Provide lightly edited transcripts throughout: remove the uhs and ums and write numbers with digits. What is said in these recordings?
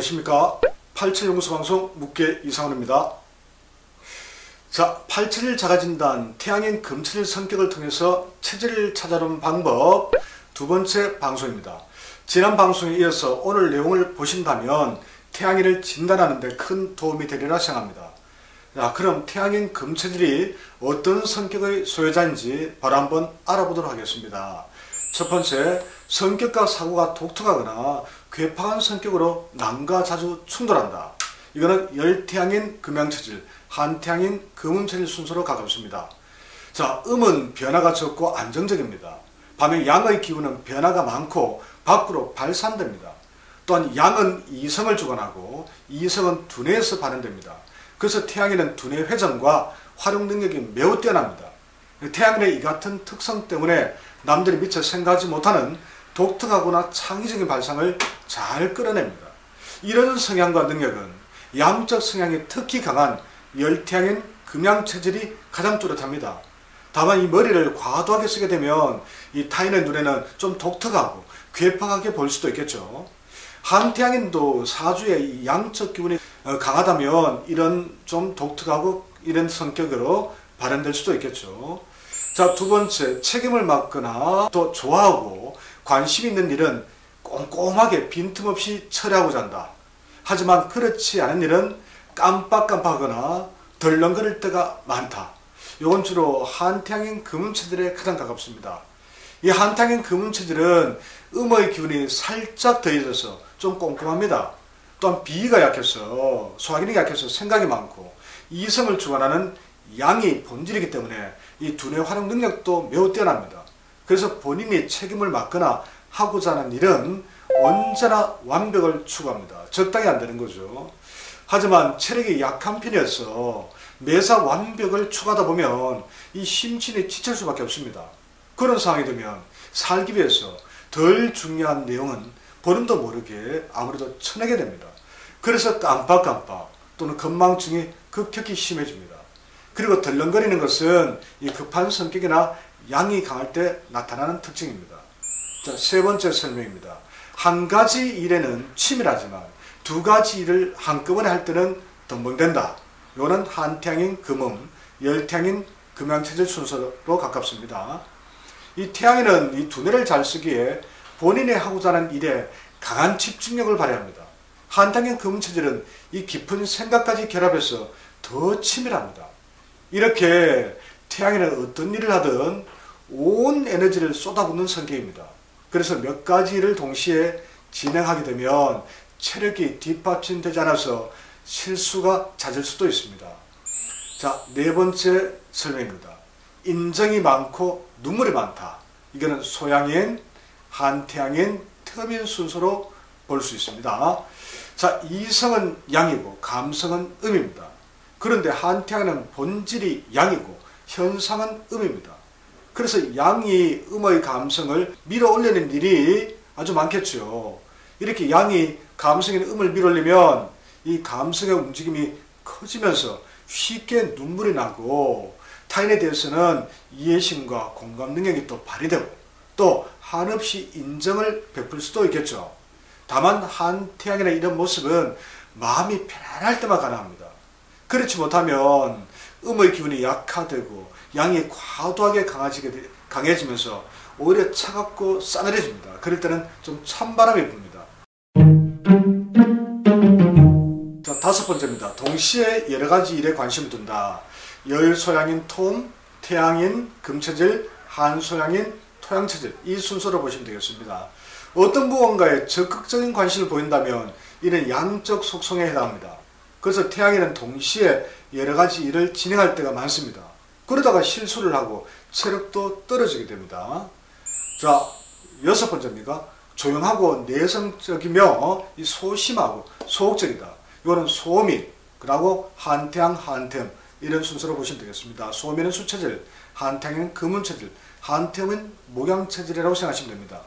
안녕하십니까. 87연구소방송 묵계 이상훈입니다. 자, 87일 자가진단 태양인 금체질 성격을 통해서 체질을 찾아오는 방법 두 번째 방송입니다. 지난 방송에 이어서 오늘 내용을 보신다면 태양인을 진단하는 데 큰 도움이 되리라 생각합니다. 자, 그럼 태양인 금체질이 어떤 성격의 소유자인지 바로 한번 알아보도록 하겠습니다. 첫 번째, 성격과 사고가 독특하거나 괴팍한 성격으로 남과 자주 충돌한다. 이거는 열태양인 금양체질, 한태양인 금음체질 순서로 가깝습니다. 자, 음은 변화가 적고 안정적입니다. 반면 양의 기운은 변화가 많고 밖으로 발산됩니다. 또한 양은 이성을 주관하고 이성은 두뇌에서 발현됩니다. 그래서 태양인은 두뇌 회전과 활용 능력이 매우 뛰어납니다. 태양인의 이 같은 특성 때문에 남들이 미처 생각하지 못하는 독특하거나 창의적인 발상을 잘 끌어냅니다. 이런 성향과 능력은 양적 성향이 특히 강한 열태양인 금양체질이 가장 뚜렷합니다. 다만 이 머리를 과도하게 쓰게 되면 이 타인의 눈에는 좀 독특하고 괴팍하게 보일 수도 있겠죠. 한태양인도 사주의 양적 기운이 강하다면 이런 좀 독특하고 이런 성격으로 발현될 수도 있겠죠. 자, 두 번째, 책임을 맡거나 또 좋아하고 관심 있는 일은 꼼꼼하게 빈틈없이 처리하고자 한다. 하지만 그렇지 않은 일은 깜빡깜빡하거나 덜렁거릴 때가 많다. 이건 주로 한태양인 금음체질에 가장 가깝습니다. 이 한태양인 금음체질은 음의 기운이 살짝 더해져서 좀 꼼꼼합니다. 또한 비위가 약해서 소화기능이 약해서 생각이 많고 이성을 주관하는 양이 본질이기 때문에 이 두뇌 활용 능력도 매우 뛰어납니다. 그래서 본인이 책임을 맡거나 하고자 하는 일은 언제나 완벽을 추구합니다. 적당히 안 되는 거죠. 하지만 체력이 약한 편이어서 매사 완벽을 추구하다 보면 이 심신이 지칠 수밖에 없습니다. 그런 상황이 되면 살기 위해서 덜 중요한 내용은 보름도 모르게 아무래도 쳐내게 됩니다. 그래서 깜빡깜빡 또는 건망증이 급격히 심해집니다. 그리고 덜렁거리는 것은 이 급한 성격이나 양이 강할 때 나타나는 특징입니다. 자, 세 번째 설명입니다. 한 가지 일에는 치밀하지만 두 가지 일을 한꺼번에 할 때는 덤벙된다. 이거는 한태양인 금음, 열태양인 금양체질 순서로 가깝습니다. 이 태양인은 이 두뇌를 잘 쓰기에 본인이 하고자 하는 일에 강한 집중력을 발휘합니다. 한태양인 금음체질은 이 깊은 생각까지 결합해서 더 치밀합니다. 이렇게 태양인은 어떤 일을 하든 온 에너지를 쏟아붓는 성격입니다. 그래서 몇 가지 일을 동시에 진행하게 되면 체력이 뒷받침되지 않아서 실수가 잦을 수도 있습니다. 자, 네 번째 설명입니다. 인정이 많고 눈물이 많다. 이거는 소양인, 한태양인, 태음인 순서로 볼 수 있습니다. 자, 이성은 양이고 감성은 음입니다. 그런데 한태양은 본질이 양이고 현상은 음입니다. 그래서 양이 음의 감성을 밀어 올리는 일이 아주 많겠죠. 이렇게 양이 감성인 음을 밀어 올리면 이 감성의 움직임이 커지면서 쉽게 눈물이 나고 타인에 대해서는 이해심과 공감 능력이 또 발휘되고 또 한없이 인정을 베풀 수도 있겠죠. 다만 한태양인의 이런 모습은 마음이 편안할 때만 가능합니다. 그렇지 못하면 음의 기운이 약화되고 양이 과도하게 강해지면서 오히려 차갑고 싸늘해집니다. 그럴 때는 좀 찬바람이 붑니다. 자, 다섯 번째입니다. 동시에 여러가지 일에 관심을 둔다. 열소양인 토음, 태양인 금체질, 한소양인 토양체질, 이 순서로 보시면 되겠습니다. 어떤 무언가에 적극적인 관심을 보인다면 이는 양적 속성에 해당합니다. 그래서 태양인은 동시에 여러가지 일을 진행할 때가 많습니다. 그러다가 실수를 하고 체력도 떨어지게 됩니다. 자, 여섯 번째입니다. 조용하고 내성적이며 소심하고 소극적이다. 이거는 소민, 그리고 한태양, 한태음 이런 순서로 보시면 되겠습니다. 소민은 수체질, 한태양은 금음체질, 한태음은 목양체질이라고 생각하시면 됩니다.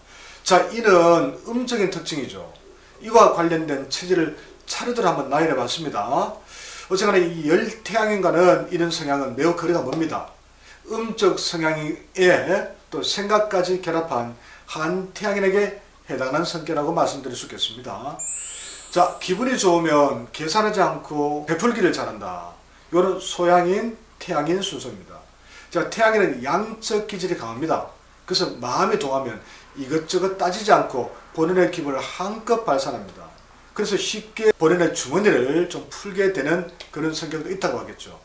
자, 이는 음적인 특징이죠. 이와 관련된 체질을 차례대로 한번 나열해 봤습니다. 어쨌거나 이 열태양인과는 이런 성향은 매우 거리가 멉니다. 음적 성향에 또 생각까지 결합한 한태양인에게 해당하는 성격이라고 말씀드릴 수 있겠습니다. 자, 기분이 좋으면 계산하지 않고 베풀기를 잘한다. 이거는 소양인, 태양인 순서입니다. 자, 태양인은 양적 기질이 강합니다. 그래서 마음이 동하면 이것저것 따지지 않고 본인의 기분을 한껏 발산합니다. 그래서 쉽게 본인의 주머니를 좀 풀게 되는 그런 성격도 있다고 하겠죠.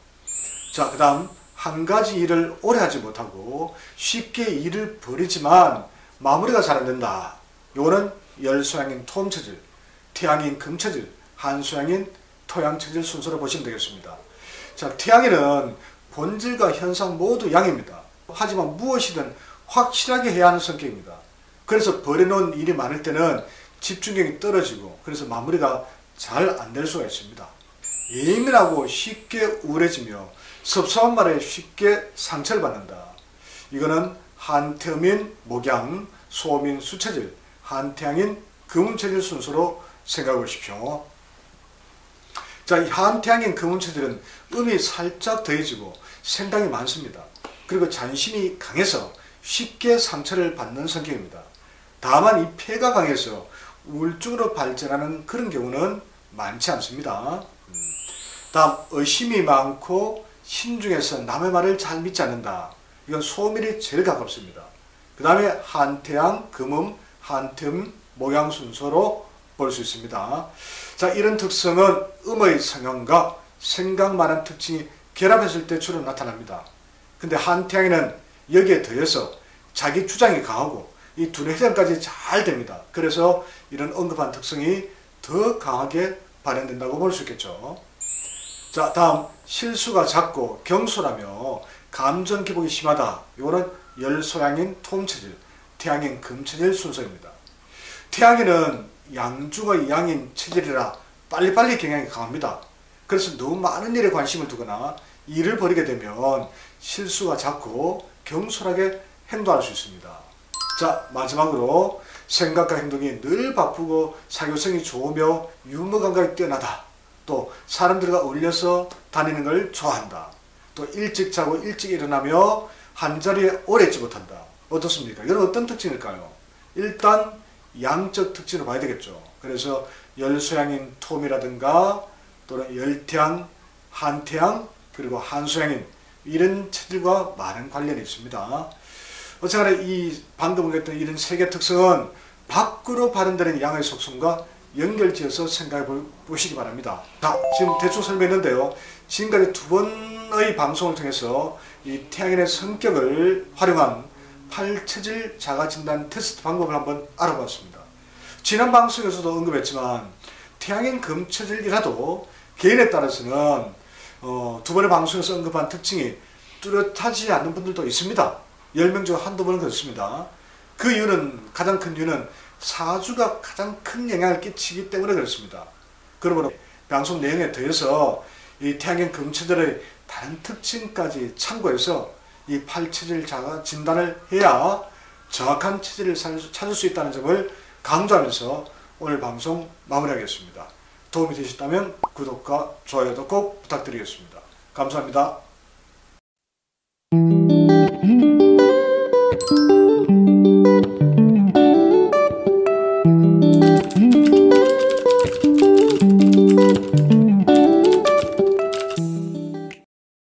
자, 그 다음 한 가지 일을 오래 하지 못하고 쉽게 일을 벌이지만 마무리가 잘 안 된다. 요거는 열소양인 토음체질, 태양인 금체질, 한소양인 토양체질 순서로 보시면 되겠습니다. 자, 태양인은 본질과 현상 모두 양입니다. 하지만 무엇이든 확실하게 해야 하는 성격입니다. 그래서 벌여놓은 일이 많을 때는 집중력이 떨어지고 그래서 마무리가 잘 안 될 수가 있습니다. 예민하고 쉽게 우울해지며 섭섭한 말에 쉽게 상처를 받는다. 이거는 한태음인 목양, 소음인 수체질, 한태양인 금운체질 순서로 생각해 보십시오. 자, 이 한태양인 금운체질은 음이 살짝 더해지고 생각이 많습니다. 그리고 잔심이 강해서 쉽게 상처를 받는 성격입니다. 다만 이 폐가 강해서 우울증으로 발전하는 그런 경우는 많지 않습니다. 다음, 의심이 많고 신중해서 남의 말을 잘 믿지 않는다. 이건 소음일이 제일 가깝습니다. 그 다음에 한태양, 금음, 한태음, 목양 순서로 볼 수 있습니다. 자, 이런 특성은 음의 성향과 생각 많은 특징이 결합했을 때 주로 나타납니다. 근데 한태양에는 여기에 더해서 자기 주장이 강하고 이 두뇌 회전까지 잘 됩니다. 그래서 이런 언급한 특성이 더 강하게 발현된다고 볼 수 있겠죠. 자, 다음 실수가 잦고 경솔하며 감정 기복이 심하다. 이거는 열소양인 토음체질, 태양인 금체질 순서입니다. 태양인은 양주가 양인 체질이라 빨리빨리 경향이 강합니다. 그래서 너무 많은 일에 관심을 두거나 일을 벌이게 되면 실수가 잦고 경솔하게 행동할 수 있습니다. 자, 마지막으로 생각과 행동이 늘 바쁘고 사교성이 좋으며 유머 감각이 뛰어나다. 또 사람들과 어울려서 다니는 걸 좋아한다. 또 일찍 자고 일찍 일어나며 한자리에 오래 있지 못한다. 어떻습니까? 이건 어떤 특징일까요? 일단 양적 특징을 봐야 되겠죠. 그래서 열소양인 톰이라든가 또는 열태양, 한태양, 그리고 한소양인 이런 체질과 많은 관련이 있습니다. 어쨌거나 이 방금 얘기했던 이런 세 개 특성은 밖으로 발현되는 양의 속성과 연결지어서 생각해 보시기 바랍니다. 자, 지금 대충 설명했는데요. 지금까지 두 번의 방송을 통해서 이 태양인의 성격을 활용한 8체질 자가진단 테스트 방법을 한번 알아봤습니다. 지난 방송에서도 언급했지만 태양인 금체질이라도 개인에 따라서는 두 번의 방송에서 언급한 특징이 뚜렷하지 않는 분들도 있습니다. 10명 중 한두 번은 그렇습니다. 그 이유는, 가장 큰 이유는 사주가 가장 큰 영향을 끼치기 때문에 그렇습니다. 그러므로 방송 내용에 더해서 이 태양인 금체질의 다른 특징까지 참고해서 이 8체질 자가 진단을 해야 정확한 체질을 찾을 수 있다는 점을 강조하면서 오늘 방송 마무리하겠습니다. 도움이 되셨다면 구독과 좋아요도 꼭 부탁드리겠습니다. 감사합니다.